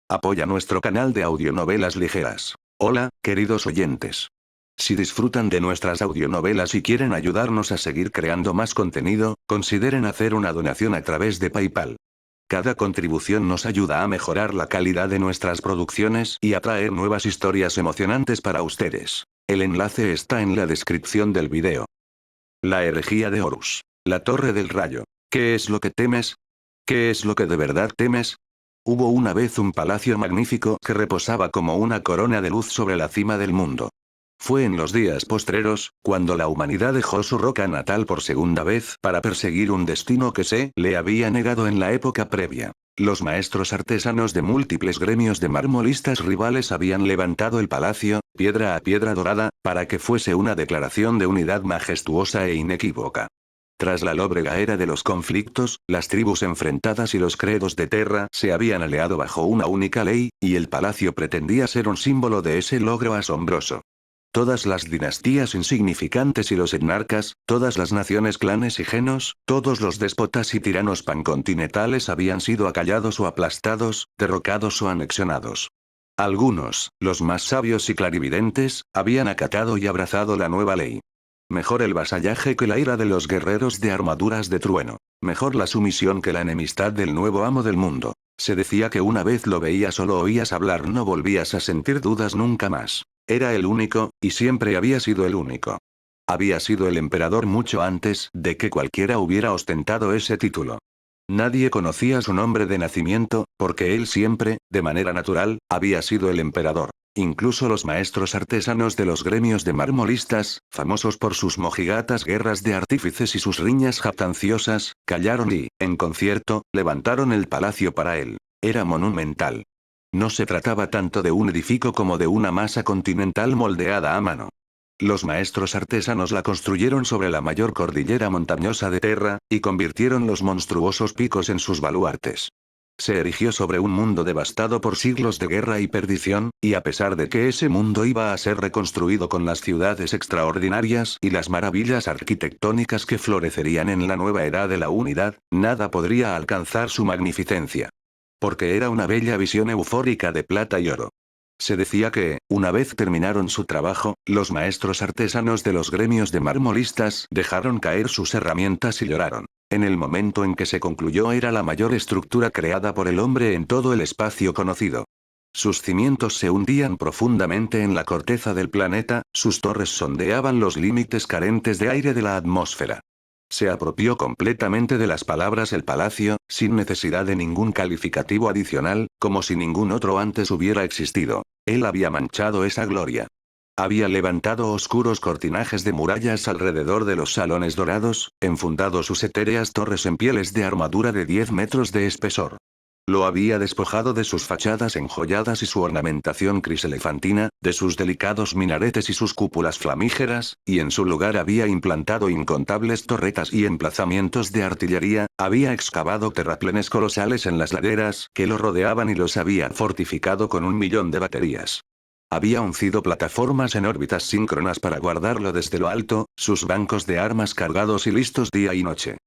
Apoya nuestro canal de audionovelas ligeras. Hola, queridos oyentes. Si disfrutan de nuestras audionovelas y quieren ayudarnos a seguir creando más contenido, consideren hacer una donación a través de PayPal. Cada contribución nos ayuda a mejorar la calidad de nuestras producciones y a traer nuevas historias emocionantes para ustedes. El enlace está en la descripción del video. La herejía de Horus. La Torre del Rayo. ¿Qué es lo que temes? ¿Qué es lo que de verdad temes? Hubo una vez un palacio magnífico que reposaba como una corona de luz sobre la cima del mundo. Fue en los días postreros, cuando la humanidad dejó su roca natal por segunda vez para perseguir un destino que se le había negado en la época previa. Los maestros artesanos de múltiples gremios de marmolistas rivales habían levantado el palacio, piedra a piedra dorada, para que fuese una declaración de unidad majestuosa e inequívoca. Tras la lóbrega era de los conflictos, las tribus enfrentadas y los credos de Terra se habían aliado bajo una única ley, y el palacio pretendía ser un símbolo de ese logro asombroso. Todas las dinastías insignificantes y los etnarcas, todas las naciones, clanes y genos, todos los déspotas y tiranos pancontinentales habían sido acallados o aplastados, derrocados o anexionados. Algunos, los más sabios y clarividentes, habían acatado y abrazado la nueva ley. Mejor el vasallaje que la ira de los guerreros de armaduras de trueno. Mejor la sumisión que la enemistad del nuevo amo del mundo. Se decía que una vez lo veías o lo oías hablar no volvías a sentir dudas nunca más. Era el único, y siempre había sido el único. Había sido el emperador mucho antes de que cualquiera hubiera ostentado ese título. Nadie conocía su nombre de nacimiento, porque él siempre, de manera natural, había sido el emperador. Incluso los maestros artesanos de los gremios de marmolistas, famosos por sus mojigatas guerras de artífices y sus riñas jactanciosas, callaron y, en concierto, levantaron el palacio para él. Era monumental. No se trataba tanto de un edificio como de una masa continental moldeada a mano. Los maestros artesanos la construyeron sobre la mayor cordillera montañosa de Terra, y convirtieron los monstruosos picos en sus baluartes. Se erigió sobre un mundo devastado por siglos de guerra y perdición, y a pesar de que ese mundo iba a ser reconstruido con las ciudades extraordinarias y las maravillas arquitectónicas que florecerían en la nueva era de la unidad, nada podría alcanzar su magnificencia. Porque era una bella visión eufórica de plata y oro. Se decía que, una vez terminaron su trabajo, los maestros artesanos de los gremios de marmolistas dejaron caer sus herramientas y lloraron. En el momento en que se concluyó era la mayor estructura creada por el hombre en todo el espacio conocido. Sus cimientos se hundían profundamente en la corteza del planeta, sus torres sondeaban los límites carentes de aire de la atmósfera. Se apropió completamente de las palabras el palacio, sin necesidad de ningún calificativo adicional, como si ningún otro antes hubiera existido. Él había manchado esa gloria. Había levantado oscuros cortinajes de murallas alrededor de los salones dorados, enfundado sus etéreas torres en pieles de armadura de 10 metros de espesor. Lo había despojado de sus fachadas enjolladas y su ornamentación criselefantina, de sus delicados minaretes y sus cúpulas flamígeras, y en su lugar había implantado incontables torretas y emplazamientos de artillería, había excavado terraplenes colosales en las laderas que lo rodeaban y los había fortificado con 1.000.000 de baterías. Había uncido plataformas en órbitas síncronas para guardarlo desde lo alto, sus bancos de armas cargados y listos día y noche.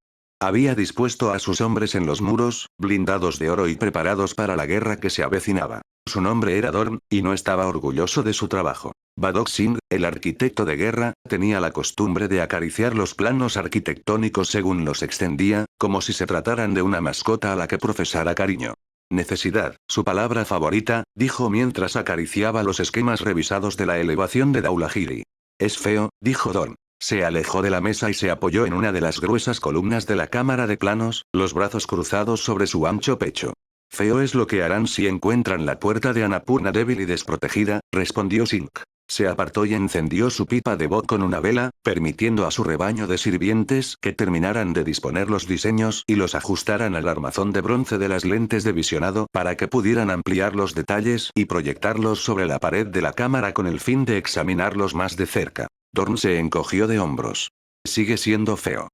Había dispuesto a sus hombres en los muros, blindados de oro y preparados para la guerra que se avecinaba. Su nombre era Dorn, y no estaba orgulloso de su trabajo. Badok Singh, el arquitecto de guerra, tenía la costumbre de acariciar los planos arquitectónicos según los extendía, como si se trataran de una mascota a la que profesara cariño. Necesidad, su palabra favorita, dijo mientras acariciaba los esquemas revisados de la elevación de Daulahiri. Es feo, dijo Dorn. Se alejó de la mesa y se apoyó en una de las gruesas columnas de la cámara de planos, los brazos cruzados sobre su ancho pecho. Feo es lo que harán si encuentran la puerta de Annapurna débil y desprotegida, respondió Singh. Se apartó y encendió su pipa de voz con una vela, permitiendo a su rebaño de sirvientes que terminaran de disponer los diseños y los ajustaran al armazón de bronce de las lentes de visionado para que pudieran ampliar los detalles y proyectarlos sobre la pared de la cámara con el fin de examinarlos más de cerca. Dorn se encogió de hombros. Sigue siendo feo.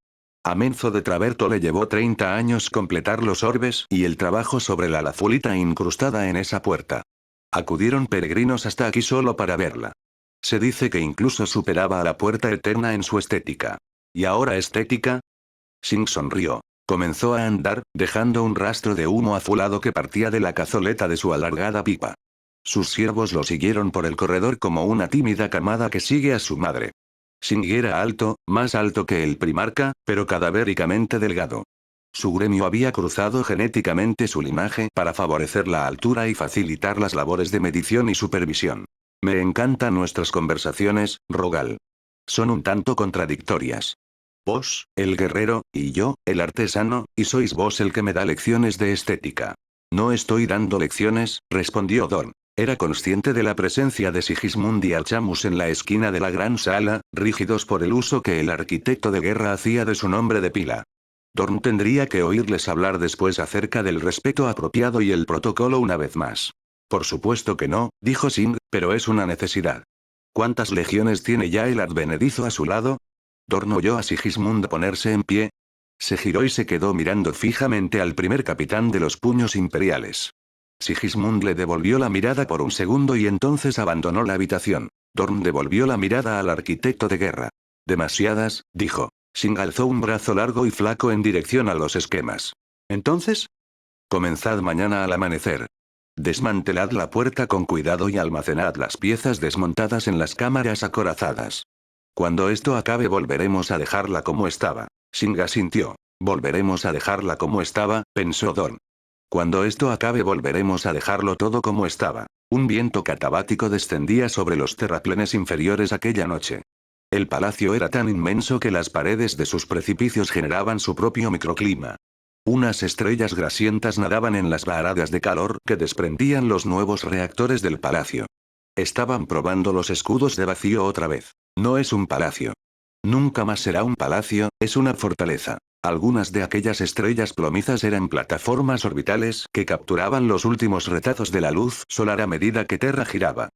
A Menzo de Traverto le llevó 30 años completar los orbes y el trabajo sobre la lazulita incrustada en esa puerta. Acudieron peregrinos hasta aquí solo para verla. Se dice que incluso superaba a la puerta eterna en su estética. ¿Y ahora estética? Singh sonrió. Comenzó a andar, dejando un rastro de humo azulado que partía de la cazoleta de su alargada pipa. Sus siervos lo siguieron por el corredor como una tímida camada que sigue a su madre. Singh era alto, más alto que el primarca, pero cadavéricamente delgado. Su gremio había cruzado genéticamente su linaje para favorecer la altura y facilitar las labores de medición y supervisión. Me encantan nuestras conversaciones, Rogal. Son un tanto contradictorias. Vos, el guerrero, y yo, el artesano, y sois vos el que me da lecciones de estética. No estoy dando lecciones, respondió Dorn. Era consciente de la presencia de Sigismund y Alchamus en la esquina de la gran sala, rígidos por el uso que el arquitecto de guerra hacía de su nombre de pila. Dorn tendría que oírles hablar después acerca del respeto apropiado y el protocolo una vez más. Por supuesto que no, dijo Singh, pero es una necesidad. ¿Cuántas legiones tiene ya el advenedizo a su lado? Dorn oyó a Sigismund ponerse en pie. Se giró y se quedó mirando fijamente al primer capitán de los puños imperiales. Sigismund le devolvió la mirada por un segundo y entonces abandonó la habitación. Dorn devolvió la mirada al arquitecto de guerra. Demasiadas, dijo. Singh alzó un brazo largo y flaco en dirección a los esquemas. ¿Entonces? Comenzad mañana al amanecer. Desmantelad la puerta con cuidado y almacenad las piezas desmontadas en las cámaras acorazadas. Cuando esto acabe volveremos a dejarla como estaba. Singh asintió. Volveremos a dejarla como estaba, pensó Dorn. Cuando esto acabe volveremos a dejarlo todo como estaba. Un viento catabático descendía sobre los terraplenes inferiores aquella noche. El palacio era tan inmenso que las paredes de sus precipicios generaban su propio microclima. Unas estrellas grasientas nadaban en las varadas de calor que desprendían los nuevos reactores del palacio. Estaban probando los escudos de vacío otra vez. No es un palacio. Nunca más será un palacio, es una fortaleza. Algunas de aquellas estrellas plomizas eran plataformas orbitales que capturaban los últimos retazos de la luz solar a medida que Terra giraba.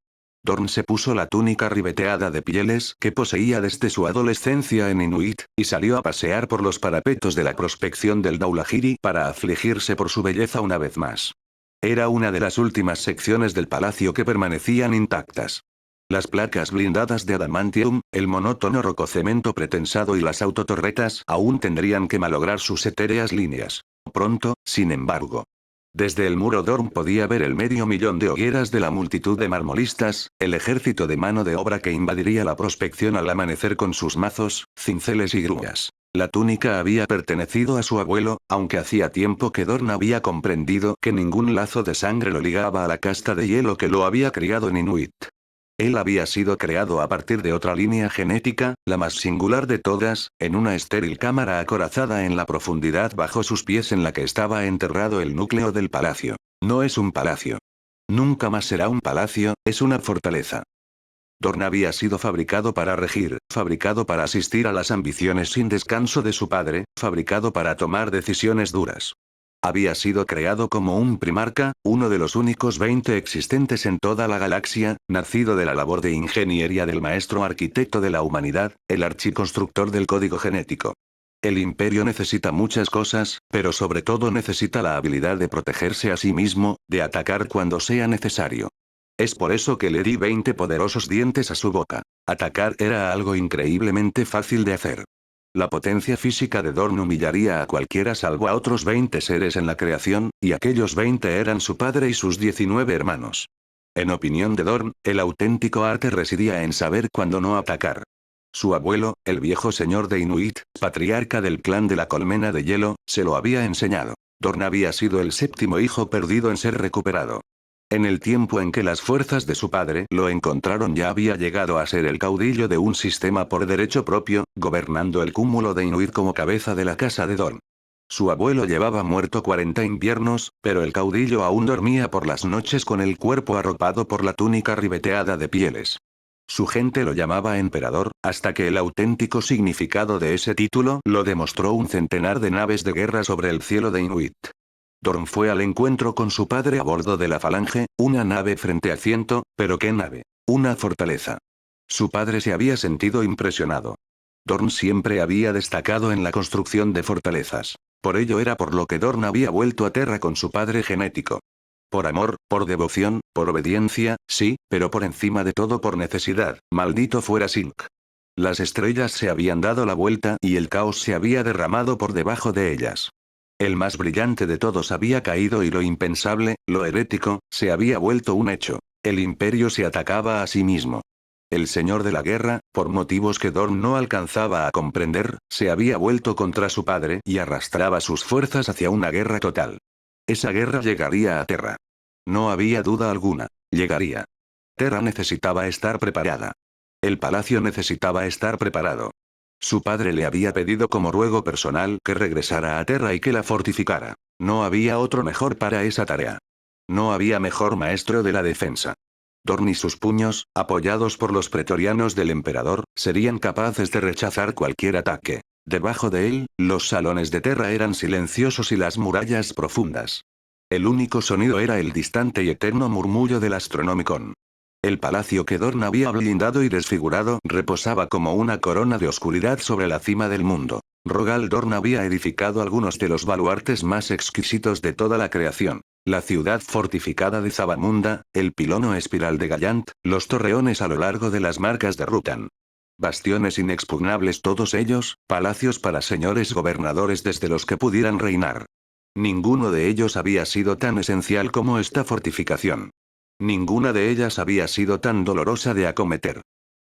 Dorn se puso la túnica ribeteada de pieles que poseía desde su adolescencia en Inuit, y salió a pasear por los parapetos de la prospección del Dhaulagiri para afligirse por su belleza una vez más. Era una de las últimas secciones del palacio que permanecían intactas. Las placas blindadas de adamantium, el monótono rococemento pretensado y las autotorretas aún tendrían que malograr sus etéreas líneas. Pronto, sin embargo. Desde el muro Dorn podía ver el 500.000 de hogueras de la multitud de marmolistas, el ejército de mano de obra que invadiría la prospección al amanecer con sus mazos, cinceles y grúas. La túnica había pertenecido a su abuelo, aunque hacía tiempo que Dorn había comprendido que ningún lazo de sangre lo ligaba a la casta de hielo que lo había criado en Inuit. Él había sido creado a partir de otra línea genética, la más singular de todas, en una estéril cámara acorazada en la profundidad bajo sus pies en la que estaba enterrado el núcleo del palacio. No es un palacio. Nunca más será un palacio, es una fortaleza. Dorn había sido fabricado para regir, fabricado para asistir a las ambiciones sin descanso de su padre, fabricado para tomar decisiones duras. Había sido creado como un primarca, uno de los únicos 20 existentes en toda la galaxia, nacido de la labor de ingeniería del maestro arquitecto de la humanidad, el archiconstructor del código genético. El imperio necesita muchas cosas, pero sobre todo necesita la habilidad de protegerse a sí mismo, de atacar cuando sea necesario. Es por eso que le di 20 poderosos dientes a su boca. Atacar era algo increíblemente fácil de hacer. La potencia física de Dorn humillaría a cualquiera salvo a otros 20 seres en la creación, y aquellos 20 eran su padre y sus 19 hermanos. En opinión de Dorn, el auténtico arte residía en saber cuándo no atacar. Su abuelo, el viejo señor de Inuit, patriarca del clan de la colmena de hielo, se lo había enseñado. Dorn había sido el séptimo hijo perdido en ser recuperado. En el tiempo en que las fuerzas de su padre lo encontraron ya había llegado a ser el caudillo de un sistema por derecho propio, gobernando el cúmulo de Inuit como cabeza de la casa de Dorn. Su abuelo llevaba muerto 40 inviernos, pero el caudillo aún dormía por las noches con el cuerpo arropado por la túnica ribeteada de pieles. Su gente lo llamaba emperador, hasta que el auténtico significado de ese título lo demostró un centenar de naves de guerra sobre el cielo de Inuit. Dorn fue al encuentro con su padre a bordo de la Falange, una nave frente a ciento, pero ¿qué nave? Una fortaleza. Su padre se había sentido impresionado. Dorn siempre había destacado en la construcción de fortalezas. Por ello era por lo que Dorn había vuelto a Terra con su padre genético. Por amor, por devoción, por obediencia, sí, pero por encima de todo por necesidad, maldito fuera Singh. Las estrellas se habían dado la vuelta y el caos se había derramado por debajo de ellas. El más brillante de todos había caído y lo impensable, lo herético, se había vuelto un hecho. El imperio se atacaba a sí mismo. El señor de la guerra, por motivos que Dorn no alcanzaba a comprender, se había vuelto contra su padre y arrastraba sus fuerzas hacia una guerra total. Esa guerra llegaría a Terra. No había duda alguna. Llegaría. Terra necesitaba estar preparada. El palacio necesitaba estar preparado. Su padre le había pedido como ruego personal que regresara a Terra y que la fortificara. No había otro mejor para esa tarea. No había mejor maestro de la defensa. Dorn y sus puños, apoyados por los pretorianos del emperador, serían capaces de rechazar cualquier ataque. Debajo de él, los salones de Terra eran silenciosos y las murallas profundas. El único sonido era el distante y eterno murmullo del Astronomicon. El palacio que Dorn había blindado y desfigurado reposaba como una corona de oscuridad sobre la cima del mundo. Rogal Dorn había edificado algunos de los baluartes más exquisitos de toda la creación. La ciudad fortificada de Zabamunda, el pilono espiral de Gallant, los torreones a lo largo de las marcas de Rutan. Bastiones inexpugnables todos ellos, palacios para señores gobernadores desde los que pudieran reinar. Ninguno de ellos había sido tan esencial como esta fortificación. Ninguna de ellas había sido tan dolorosa de acometer.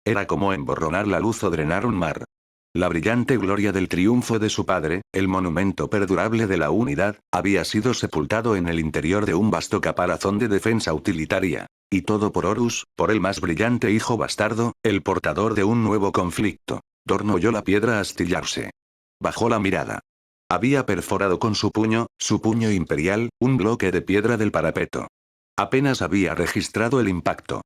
Era como emborronar la luz o drenar un mar. La brillante gloria del triunfo de su padre, el monumento perdurable de la unidad, había sido sepultado en el interior de un vasto caparazón de defensa utilitaria. Y todo por Horus, por el más brillante hijo bastardo, el portador de un nuevo conflicto. Dorn oyó la piedra astillarse. Bajó la mirada. Había perforado con su puño imperial, un bloque de piedra del parapeto. Apenas había registrado el impacto.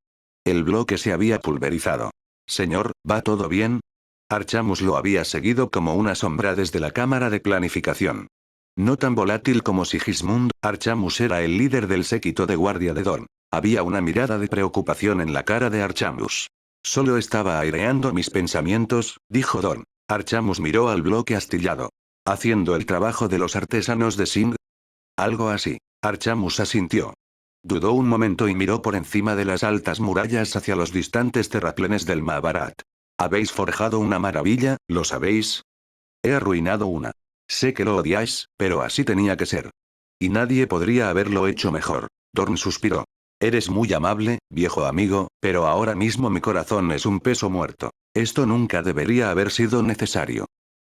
El bloque se había pulverizado. Señor, ¿va todo bien? Archamus lo había seguido como una sombra desde la cámara de planificación. No tan volátil como Sigismund, Archamus era el líder del séquito de guardia de Dorn. Había una mirada de preocupación en la cara de Archamus. Solo estaba aireando mis pensamientos, dijo Dorn. Archamus miró al bloque astillado. ¿Haciendo el trabajo de los artesanos de Singh? Algo así. Archamus asintió. Dudó un momento y miró por encima de las altas murallas hacia los distantes terraplenes del Mahabharat. Habéis forjado una maravilla, ¿lo sabéis? He arruinado una. Sé que lo odiáis, pero así tenía que ser. Y nadie podría haberlo hecho mejor. Dorn suspiró. Eres muy amable, viejo amigo, pero ahora mismo mi corazón es un peso muerto. Esto nunca debería haber sido necesario.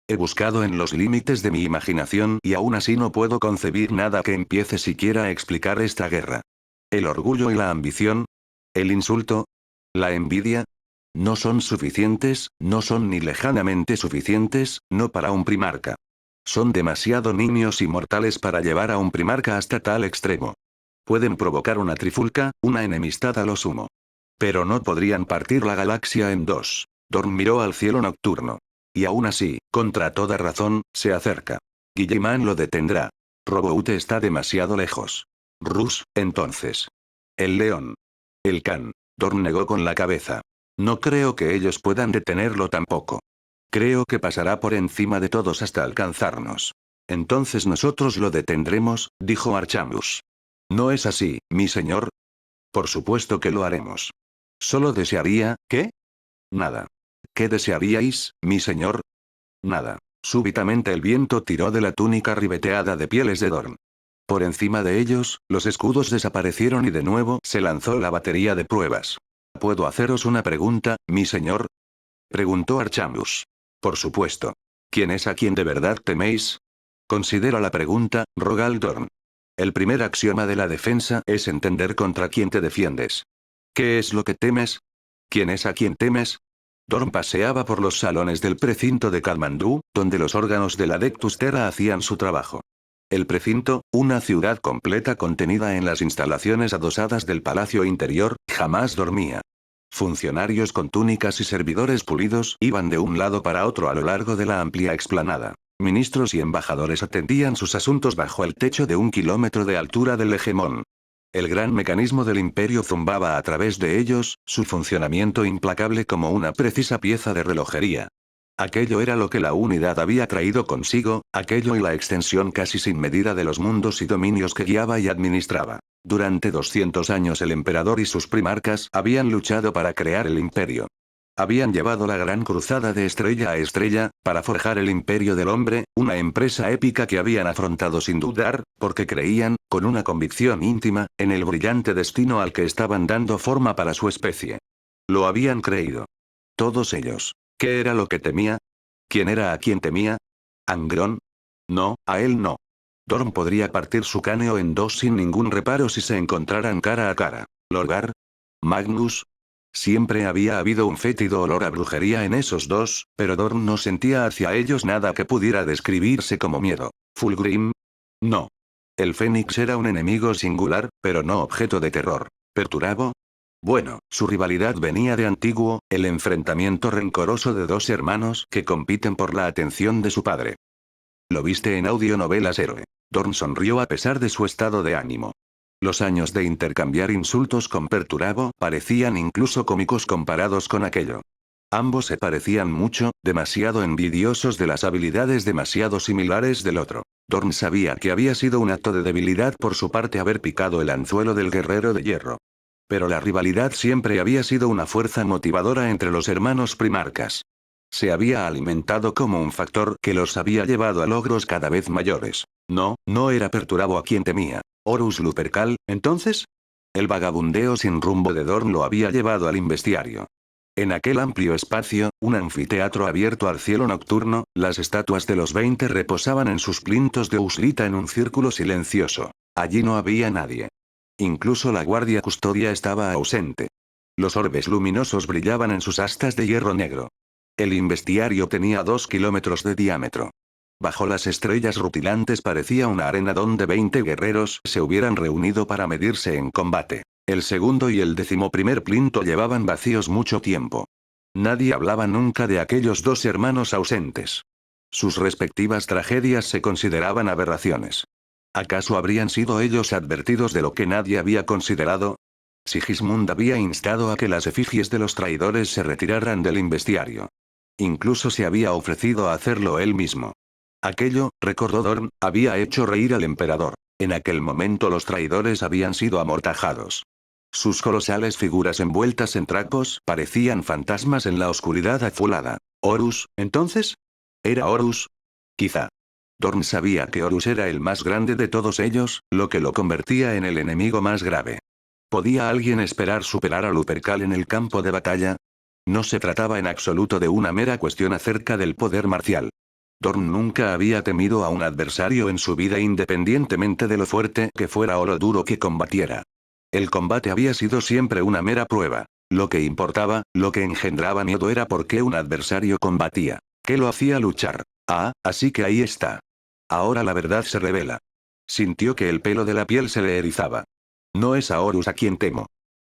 He buscado en los límites de mi imaginación y aún así no puedo concebir nada que empiece siquiera a explicar esta guerra. El orgullo y la ambición, el insulto, la envidia, no son suficientes, no son ni lejanamente suficientes, no para un primarca. Son demasiado niños y mortales para llevar a un primarca hasta tal extremo. Pueden provocar una trifulca, una enemistad a lo sumo. Pero no podrían partir la galaxia en dos. Dorn miró al cielo nocturno. Y aún así, contra toda razón, se acerca. Guilliman lo detendrá. Roboute está demasiado lejos. Rus, entonces. El león. El Khan. Dorn negó con la cabeza. No creo que ellos puedan detenerlo tampoco. Creo que pasará por encima de todos hasta alcanzarnos. Entonces nosotros lo detendremos, dijo Archamus. ¿No es así, mi señor? Por supuesto que lo haremos. Solo desearía, ¿qué? Nada. ¿Qué desearíais, mi señor? Nada. Súbitamente el viento tiró de la túnica ribeteada de pieles de Dorn. Por encima de ellos, los escudos desaparecieron y de nuevo se lanzó la batería de pruebas. ¿Puedo haceros una pregunta, mi señor? Preguntó Archamus. Por supuesto. ¿Quién es a quien de verdad teméis? Considera la pregunta, Rogal Dorn. El primer axioma de la defensa es entender contra quién te defiendes. ¿Qué es lo que temes? ¿Quién es a quien temes? Dorn paseaba por los salones del precinto de Kalmandú, donde los órganos de la Adeptus Terra hacían su trabajo. El precinto, una ciudad completa contenida en las instalaciones adosadas del palacio interior, jamás dormía. Funcionarios con túnicas y servidores pulidos iban de un lado para otro a lo largo de la amplia explanada. Ministros y embajadores atendían sus asuntos bajo el techo de 1 kilómetro de altura del hegemón. El gran mecanismo del imperio zumbaba a través de ellos, su funcionamiento implacable como una precisa pieza de relojería. Aquello era lo que la unidad había traído consigo, aquello y la extensión casi sin medida de los mundos y dominios que guiaba y administraba. Durante 200 años el emperador y sus primarcas habían luchado para crear el imperio. Habían llevado la gran cruzada de estrella a estrella, para forjar el imperio del hombre, una empresa épica que habían afrontado sin dudar, porque creían, con una convicción íntima, en el brillante destino al que estaban dando forma para su especie. Lo habían creído. Todos ellos. ¿Qué era lo que temía? ¿Quién era a quien temía? ¿Angrón? No, a él no. Dorn podría partir su cráneo en dos sin ningún reparo si se encontraran cara a cara. ¿Lorgar? ¿Magnus? Siempre había habido un fétido olor a brujería en esos dos, pero Dorn no sentía hacia ellos nada que pudiera describirse como miedo. ¿Fulgrim? No. El Fénix era un enemigo singular, pero no objeto de terror. ¿Perturabo? Bueno, su rivalidad venía de antiguo, el enfrentamiento rencoroso de dos hermanos que compiten por la atención de su padre. Lo viste en audionovelas héroe. Dorn sonrió a pesar de su estado de ánimo. Los años de intercambiar insultos con Perturabo parecían incluso cómicos comparados con aquello. Ambos se parecían mucho, demasiado envidiosos de las habilidades demasiado similares del otro. Dorn sabía que había sido un acto de debilidad por su parte haber picado el anzuelo del guerrero de hierro. Pero la rivalidad siempre había sido una fuerza motivadora entre los hermanos primarcas. Se había alimentado como un factor que los había llevado a logros cada vez mayores. No, no era Perturabo a quien temía. ¿Horus Lupercal, entonces? El vagabundeo sin rumbo de Dorn lo había llevado al investiario. En aquel amplio espacio, un anfiteatro abierto al cielo nocturno, las estatuas de los 20 reposaban en sus plintos de uslita en un círculo silencioso. Allí no había nadie. Incluso la guardia custodia estaba ausente. Los orbes luminosos brillaban en sus astas de hierro negro. El investiario tenía 2 kilómetros de diámetro. Bajo las estrellas rutilantes parecía una arena donde 20 guerreros se hubieran reunido para medirse en combate. El segundo y el 11º plinto llevaban vacíos mucho tiempo. Nadie hablaba nunca de aquellos dos hermanos ausentes. Sus respectivas tragedias se consideraban aberraciones. ¿Acaso habrían sido ellos advertidos de lo que nadie había considerado? Sigismund había instado a que las efigies de los traidores se retiraran del investiario. Incluso se había ofrecido a hacerlo él mismo. Aquello, recordó Dorn, había hecho reír al emperador. En aquel momento los traidores habían sido amortajados. Sus colosales figuras envueltas en trapos parecían fantasmas en la oscuridad azulada. ¿Horus, entonces? ¿Era Horus? Quizá. Dorn sabía que Horus era el más grande de todos ellos, lo que lo convertía en el enemigo más grave. ¿Podía alguien esperar superar a Lupercal en el campo de batalla? No se trataba en absoluto de una mera cuestión acerca del poder marcial. Dorn nunca había temido a un adversario en su vida independientemente de lo fuerte que fuera o lo duro que combatiera. El combate había sido siempre una mera prueba. Lo que importaba, lo que engendraba miedo era por qué un adversario combatía. ¿Qué lo hacía luchar? Ah, así que ahí está. Ahora la verdad se revela. Sintió que el pelo de la piel se le erizaba. No es a Horus a quien temo.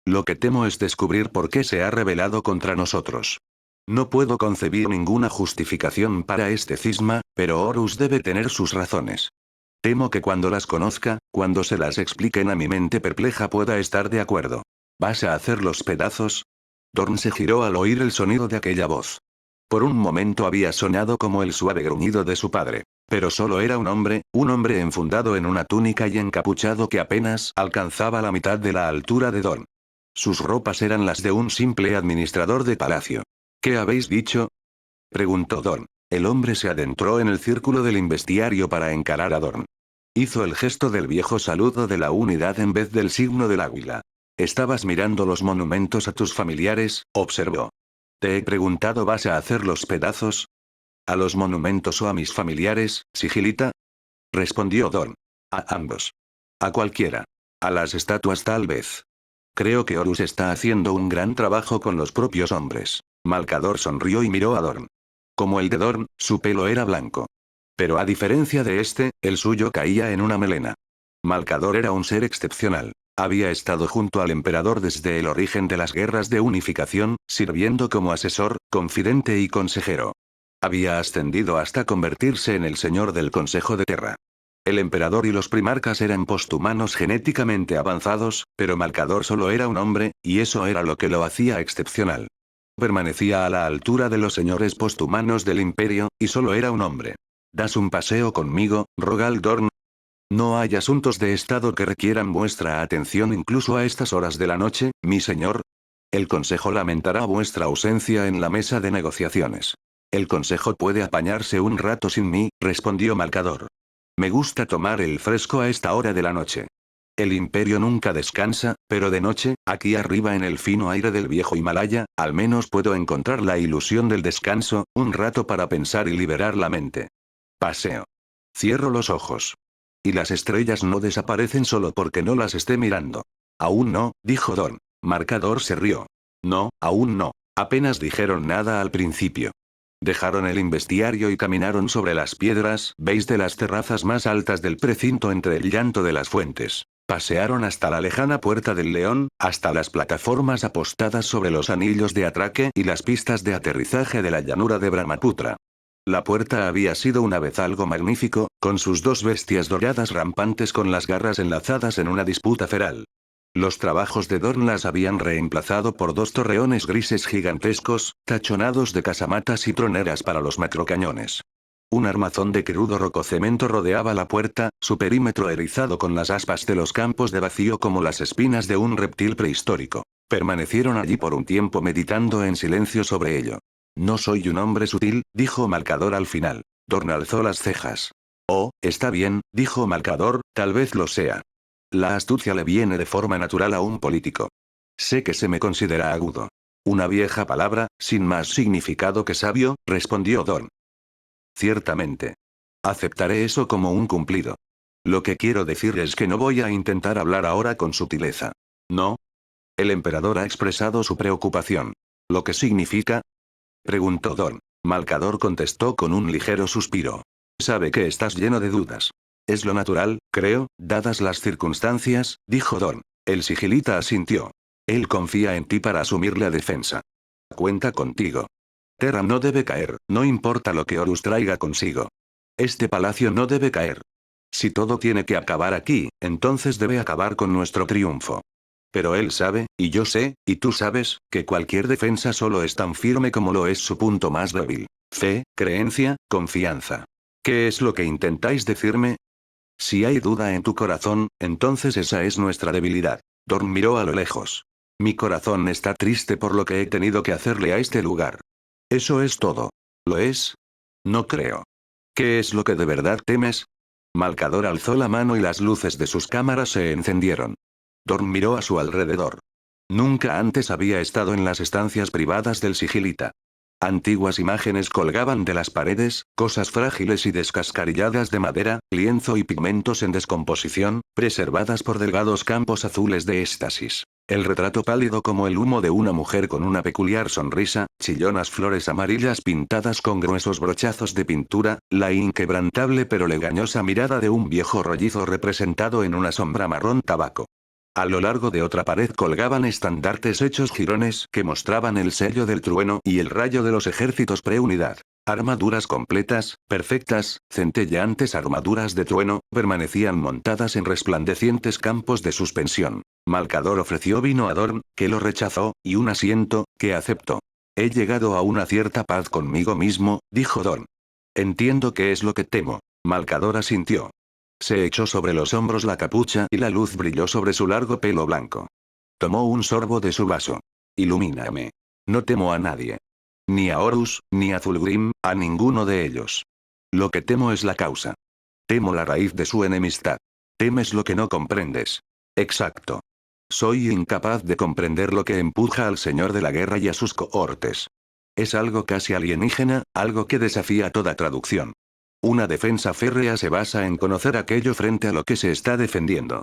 Lo que temo es descubrir por qué se ha rebelado contra nosotros. No puedo concebir ninguna justificación para este cisma, pero Horus debe tener sus razones. Temo que cuando las conozca, cuando se las expliquen a mi mente perpleja pueda estar de acuerdo. ¿Vas a hacer los pedazos? Dorn se giró al oír el sonido de aquella voz. Por un momento había soñado como el suave gruñido de su padre. Pero solo era un hombre enfundado en una túnica y encapuchado que apenas alcanzaba la mitad de la altura de Dorn. Sus ropas eran las de un simple administrador de palacio. ¿Qué habéis dicho? Preguntó Dorn. El hombre se adentró en el círculo del investiario para encarar a Dorn. Hizo el gesto del viejo saludo de la unidad en vez del signo del águila. Estabas mirando los monumentos a tus familiares, observó. Te he preguntado, ¿vas a hacer los pedazos? ¿A los monumentos o a mis familiares, Sigilita? Respondió Dorn. A ambos. A cualquiera. A las estatuas tal vez. Creo que Horus está haciendo un gran trabajo con los propios hombres. Malcador sonrió y miró a Dorn. Como el de Dorn, su pelo era blanco. Pero a diferencia de este, el suyo caía en una melena. Malcador era un ser excepcional. Había estado junto al emperador desde el origen de las guerras de unificación, sirviendo como asesor, confidente y consejero. Había ascendido hasta convertirse en el señor del Consejo de Terra. El emperador y los primarcas eran posthumanos genéticamente avanzados, pero Malcador solo era un hombre, y eso era lo que lo hacía excepcional. Permanecía a la altura de los señores posthumanos del imperio, y solo era un hombre. ¿Das un paseo conmigo, Rogal Dorn? No hay asuntos de estado que requieran vuestra atención incluso a estas horas de la noche, mi señor. El Consejo lamentará vuestra ausencia en la mesa de negociaciones. El Consejo puede apañarse un rato sin mí, respondió Malcador. Me gusta tomar el fresco a esta hora de la noche. El imperio nunca descansa, pero de noche, aquí arriba en el fino aire del viejo Himalaya, al menos puedo encontrar la ilusión del descanso, un rato para pensar y liberar la mente. Paseo. Cierro los ojos. Y las estrellas no desaparecen solo porque no las esté mirando. Aún no, dijo Don. Marcador se rió. No, aún no. Apenas dijeron nada al principio. Dejaron el investiario y caminaron sobre las piedras, veis de las terrazas más altas del precinto entre el llanto de las fuentes. Pasearon hasta la lejana Puerta del León, hasta las plataformas apostadas sobre los anillos de atraque y las pistas de aterrizaje de la llanura de Brahmaputra. La puerta había sido una vez algo magnífico, con sus dos bestias doradas rampantes con las garras enlazadas en una disputa feral. Los trabajos de Dorn las habían reemplazado por dos torreones grises gigantescos, tachonados de casamatas y troneras para los macrocañones. Un armazón de crudo rococemento rodeaba la puerta, su perímetro erizado con las aspas de los campos de vacío como las espinas de un reptil prehistórico. Permanecieron allí por un tiempo meditando en silencio sobre ello. No soy un hombre sutil, dijo Malcador al final. Dorn alzó las cejas. Oh, está bien, dijo Malcador, tal vez lo sea. La astucia le viene de forma natural a un político. Sé que se me considera agudo. Una vieja palabra, sin más significado que sabio, respondió Dorn. Ciertamente. Aceptaré eso como un cumplido. Lo que quiero decir es que no voy a intentar hablar ahora con sutileza. ¿No? El emperador ha expresado su preocupación. ¿Lo que significa? Preguntó Dorn. Malcador contestó con un ligero suspiro. Sabe que estás lleno de dudas. Es lo natural, creo, dadas las circunstancias, dijo Dorn. El sigilita asintió. Él confía en ti para asumir la defensa. Cuenta contigo. Terra no debe caer, no importa lo que Horus traiga consigo. Este palacio no debe caer. Si todo tiene que acabar aquí, entonces debe acabar con nuestro triunfo. Pero él sabe, y yo sé, y tú sabes, que cualquier defensa solo es tan firme como lo es su punto más débil. Fe, creencia, confianza. ¿Qué es lo que intentáis decirme? Si hay duda en tu corazón, entonces esa es nuestra debilidad. Dorn miró a lo lejos. Mi corazón está triste por lo que he tenido que hacerle a este lugar. Eso es todo. ¿Lo es? No creo. ¿Qué es lo que de verdad temes? Malcador alzó la mano y las luces de sus cámaras se encendieron. Dorn miró a su alrededor. Nunca antes había estado en las estancias privadas del sigilita. Antiguas imágenes colgaban de las paredes, cosas frágiles y descascarilladas de madera, lienzo y pigmentos en descomposición, preservadas por delgados campos azules de éxtasis. El retrato pálido como el humo de una mujer con una peculiar sonrisa, chillonas flores amarillas pintadas con gruesos brochazos de pintura, la inquebrantable pero legañosa mirada de un viejo rollizo representado en una sombra marrón tabaco. A lo largo de otra pared colgaban estandartes hechos jirones que mostraban el sello del trueno y el rayo de los ejércitos preunidad. Armaduras completas, perfectas, centelleantes armaduras de trueno, permanecían montadas en resplandecientes campos de suspensión. Malcador ofreció vino a Dorn, que lo rechazó, y un asiento, que aceptó. He llegado a una cierta paz conmigo mismo, dijo Dorn. Entiendo qué es lo que temo. Malcador asintió. Se echó sobre los hombros la capucha y la luz brilló sobre su largo pelo blanco. Tomó un sorbo de su vaso. Ilumíname. No temo a nadie. Ni a Horus, ni a Zulgrim, a ninguno de ellos. Lo que temo es la causa. Temo la raíz de su enemistad. Temes lo que no comprendes. Exacto. Soy incapaz de comprender lo que empuja al señor de la guerra y a sus cohortes. Es algo casi alienígena, algo que desafía toda traducción. Una defensa férrea se basa en conocer aquello frente a lo que se está defendiendo.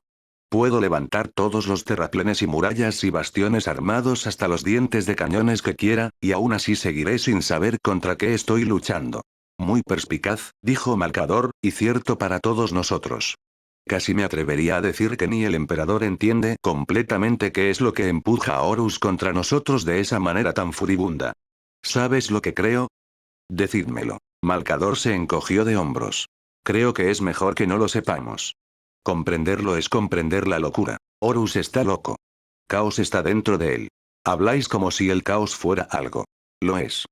Puedo levantar todos los terraplenes y murallas y bastiones armados hasta los dientes de cañones que quiera, y aún así seguiré sin saber contra qué estoy luchando. Muy perspicaz, dijo Malcador, y cierto para todos nosotros. Casi me atrevería a decir que ni el emperador entiende completamente qué es lo que empuja a Horus contra nosotros de esa manera tan furibunda. ¿Sabes lo que creo? Decídmelo. Malcador se encogió de hombros. Creo que es mejor que no lo sepamos. Comprenderlo es comprender la locura. Horus está loco. Caos está dentro de él. Habláis como si el caos fuera algo. Lo es.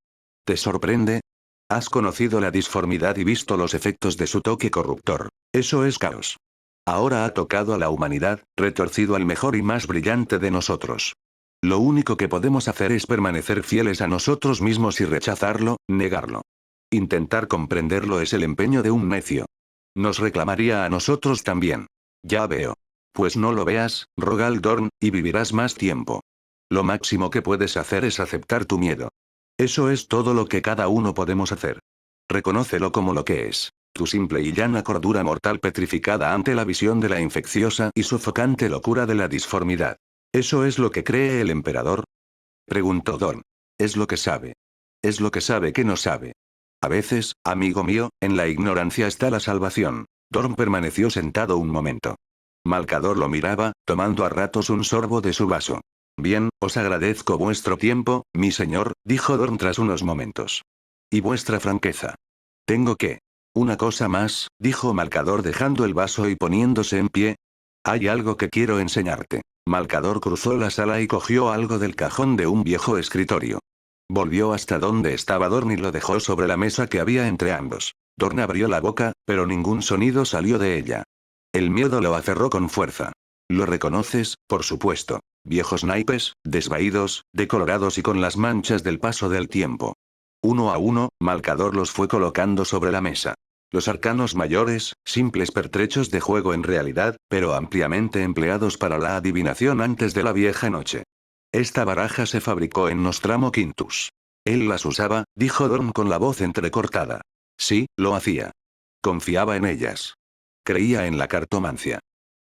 ¿Te sorprende? Has conocido la disformidad y visto los efectos de su toque corruptor. Eso es caos. Ahora ha tocado a la humanidad, retorcido al mejor y más brillante de nosotros. Lo único que podemos hacer es permanecer fieles a nosotros mismos y rechazarlo, negarlo. Intentar comprenderlo es el empeño de un necio. Nos reclamaría a nosotros también. Ya veo. Pues no lo veas, Rogal Dorn, y vivirás más tiempo. Lo máximo que puedes hacer es aceptar tu miedo. Eso es todo lo que cada uno podemos hacer. Reconócelo como lo que es. Tu simple y llana cordura mortal petrificada ante la visión de la infecciosa y sofocante locura de la disformidad. ¿Eso es lo que cree el emperador? Preguntó Dorn. Es lo que sabe. Es lo que sabe que no sabe. A veces, amigo mío, en la ignorancia está la salvación. Dorn permaneció sentado un momento. Malcador lo miraba, tomando a ratos un sorbo de su vaso. Bien, os agradezco vuestro tiempo, mi señor, dijo Dorn tras unos momentos. Y vuestra franqueza. Tengo que. Una cosa más, dijo Malcador dejando el vaso y poniéndose en pie. Hay algo que quiero enseñarte. Malcador cruzó la sala y cogió algo del cajón de un viejo escritorio. Volvió hasta donde estaba Dorn y lo dejó sobre la mesa que había entre ambos. Dorn abrió la boca, pero ningún sonido salió de ella. El miedo lo aferró con fuerza. Lo reconoces, por supuesto. Viejos naipes, desvaídos, decolorados y con las manchas del paso del tiempo. Uno a uno, Malcador los fue colocando sobre la mesa. Los arcanos mayores, simples pertrechos de juego en realidad, pero ampliamente empleados para la adivinación antes de la vieja noche. Esta baraja se fabricó en Nostramo Quintus. Él las usaba, dijo Dorn con la voz entrecortada. Sí, lo hacía. Confiaba en ellas. Creía en la cartomancia.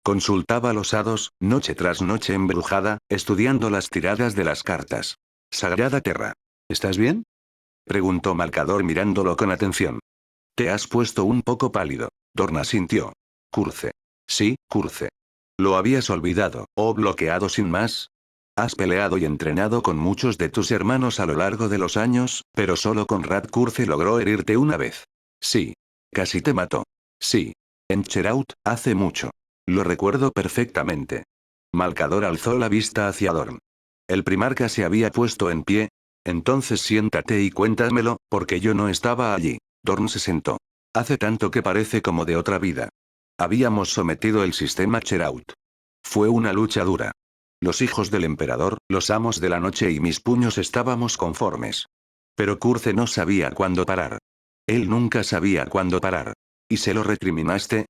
Consultaba los hados, noche tras noche embrujada, estudiando las tiradas de las cartas. Sagrada Terra. ¿Estás bien? Preguntó Malcador mirándolo con atención. Te has puesto un poco pálido. Dorn asintió. Curce. Sí, Curce. ¿Lo habías olvidado, o bloqueado sin más? Has peleado y entrenado con muchos de tus hermanos a lo largo de los años, pero solo con Rad Curce logró herirte una vez. Sí. Casi te mató. Sí. En Cheraut, hace mucho. Lo recuerdo perfectamente. Malcador alzó la vista hacia Dorn. El primarca se había puesto en pie. Entonces siéntate y cuéntamelo, porque yo no estaba allí. Dorn se sentó. Hace tanto que parece como de otra vida. Habíamos sometido el sistema Cheraut. Fue una lucha dura. Los hijos del emperador, los amos de la noche y mis puños estábamos conformes. Pero Curce no sabía cuándo parar. Él nunca sabía cuándo parar. ¿Y se lo recriminaste?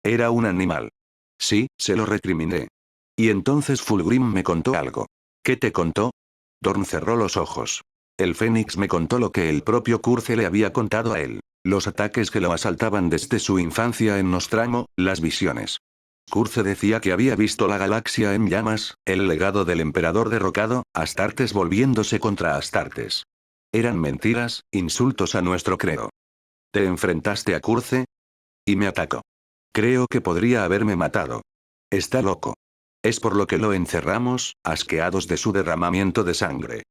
Era un animal. Sí, se lo recriminé. Y entonces Fulgrim me contó algo. ¿Qué te contó? Dorn cerró los ojos. El Fénix me contó lo que el propio Curce le había contado a él. Los ataques que lo asaltaban desde su infancia en Nostramo, las visiones. Curce decía que había visto la galaxia en llamas, el legado del emperador derrocado, Astartes volviéndose contra Astartes. Eran mentiras, insultos a nuestro credo. ¿Te enfrentaste a Curce? Y me atacó. Creo que podría haberme matado. Está loco. Es por lo que lo encerramos, asqueados de su derramamiento de sangre.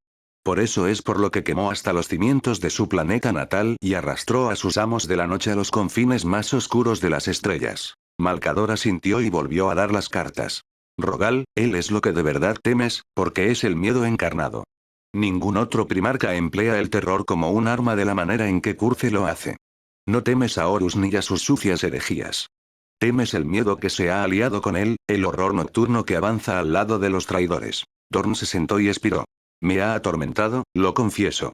Por eso es por lo que quemó hasta los cimientos de su planeta natal y arrastró a sus amos de la noche a los confines más oscuros de las estrellas. Malcador asintió y volvió a dar las cartas. Rogal, él es lo que de verdad temes, porque es el miedo encarnado. Ningún otro primarca emplea el terror como un arma de la manera en que Curce lo hace. No temes a Horus ni a sus sucias herejías. Temes el miedo que se ha aliado con él, el horror nocturno que avanza al lado de los traidores. Dorn se sentó y expiró. Me ha atormentado, lo confieso.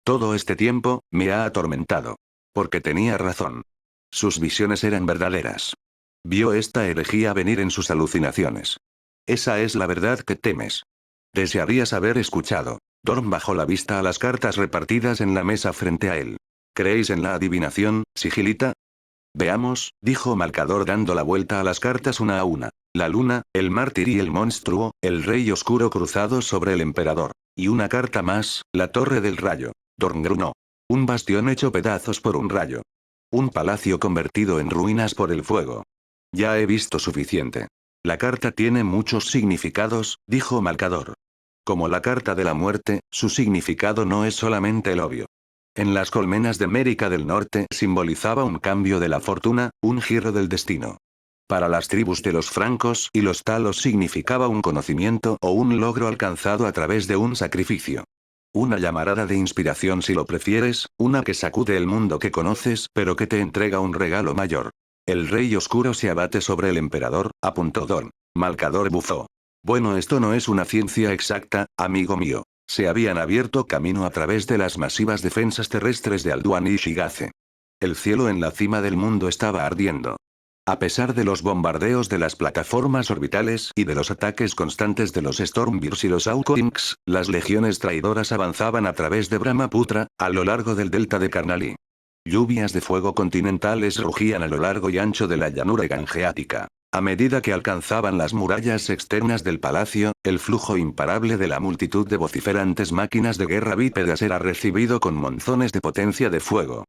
Todo este tiempo, me ha atormentado. Porque tenía razón. Sus visiones eran verdaderas. Vio esta herejía venir en sus alucinaciones. Esa es la verdad que temes. Desearías haber escuchado. Dorn bajó la vista a las cartas repartidas en la mesa frente a él. ¿Creéis en la adivinación, Sigilita? Veamos, dijo Malcador dando la vuelta a las cartas una a una. La luna, el mártir y el monstruo, el rey oscuro cruzados sobre el emperador. Y una carta más, la torre del rayo. Dorn grunó. Un bastión hecho pedazos por un rayo. Un palacio convertido en ruinas por el fuego. Ya he visto suficiente. La carta tiene muchos significados, dijo Malcador. Como la carta de la muerte, su significado no es solamente el obvio. En las colmenas de América del Norte simbolizaba un cambio de la fortuna, un giro del destino. Para las tribus de los francos y los talos significaba un conocimiento o un logro alcanzado a través de un sacrificio. Una llamarada de inspiración si lo prefieres, una que sacude el mundo que conoces pero que te entrega un regalo mayor. El rey oscuro se abate sobre el emperador, apuntó Dorn. Malcador bufó. Bueno, esto no es una ciencia exacta, amigo mío. Se habían abierto camino a través de las masivas defensas terrestres de Alduan y Shigaze. El cielo en la cima del mundo estaba ardiendo. A pesar de los bombardeos de las plataformas orbitales y de los ataques constantes de los Stormbears y los Aukoinks, las legiones traidoras avanzaban a través de Brahmaputra, a lo largo del delta de Karnali. Lluvias de fuego continentales rugían a lo largo y ancho de la llanura gangeática. A medida que alcanzaban las murallas externas del palacio, el flujo imparable de la multitud de vociferantes máquinas de guerra bípedas era recibido con monzones de potencia de fuego.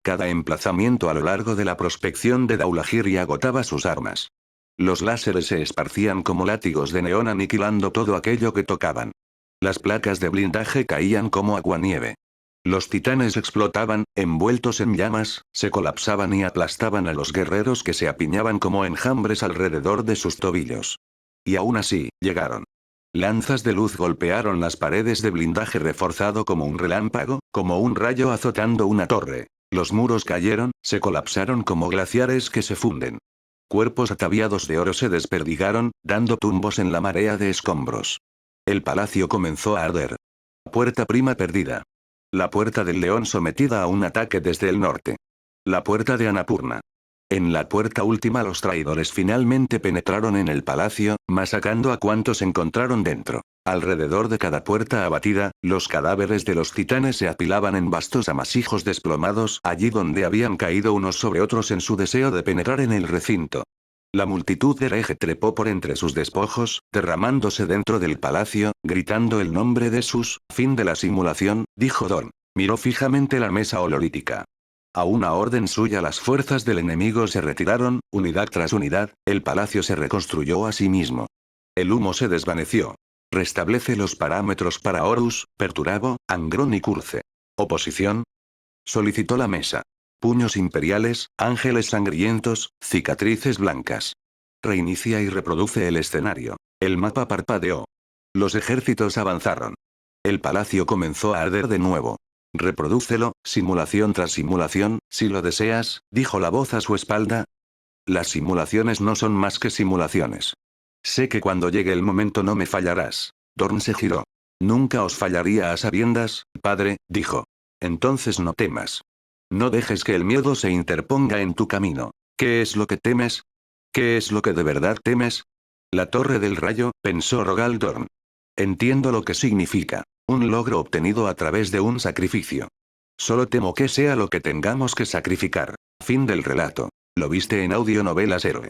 Cada emplazamiento a lo largo de la prospección de Daulagiri agotaba sus armas. Los láseres se esparcían como látigos de neón aniquilando todo aquello que tocaban. Las placas de blindaje caían como aguanieve. Los titanes explotaban, envueltos en llamas, se colapsaban y aplastaban a los guerreros que se apiñaban como enjambres alrededor de sus tobillos. Y aún así, llegaron. Lanzas de luz golpearon las paredes de blindaje reforzado como un relámpago, como un rayo azotando una torre. Los muros cayeron, se colapsaron como glaciares que se funden. Cuerpos ataviados de oro se desperdigaron, dando tumbos en la marea de escombros. El palacio comenzó a arder. Puerta prima perdida. La puerta del león sometida a un ataque desde el norte. La puerta de Annapurna. En la puerta última los traidores finalmente penetraron en el palacio, masacrando a cuantos encontraron dentro. Alrededor de cada puerta abatida, los cadáveres de los titanes se apilaban en vastos amasijos desplomados allí donde habían caído unos sobre otros en su deseo de penetrar en el recinto. La multitud de hereje trepó por entre sus despojos, derramándose dentro del palacio, gritando el nombre de sus, fin de la simulación, dijo Dorn. Miró fijamente la mesa hololítica. A una orden suya las fuerzas del enemigo se retiraron, unidad tras unidad, el palacio se reconstruyó a sí mismo. El humo se desvaneció. Restablece los parámetros para Horus, Perturabo, Angrón y Curce. ¿Oposición? Solicitó la mesa. Puños imperiales, ángeles sangrientos, cicatrices blancas. Reinicia y reproduce el escenario. El mapa parpadeó. Los ejércitos avanzaron. El palacio comenzó a arder de nuevo. Reprodúcelo, simulación tras simulación, si lo deseas, dijo la voz a su espalda. Las simulaciones no son más que simulaciones. Sé que cuando llegue el momento no me fallarás. Dorn se giró. Nunca os fallaría a sabiendas, padre, dijo. Entonces no temas. No dejes que el miedo se interponga en tu camino. ¿Qué es lo que temes? ¿Qué es lo que de verdad temes? La Torre del Rayo, pensó Rogal Dorn. Entiendo lo que significa. Un logro obtenido a través de un sacrificio. Solo temo que sea lo que tengamos que sacrificar. Fin del relato. Lo viste en Audionovelas Héroe.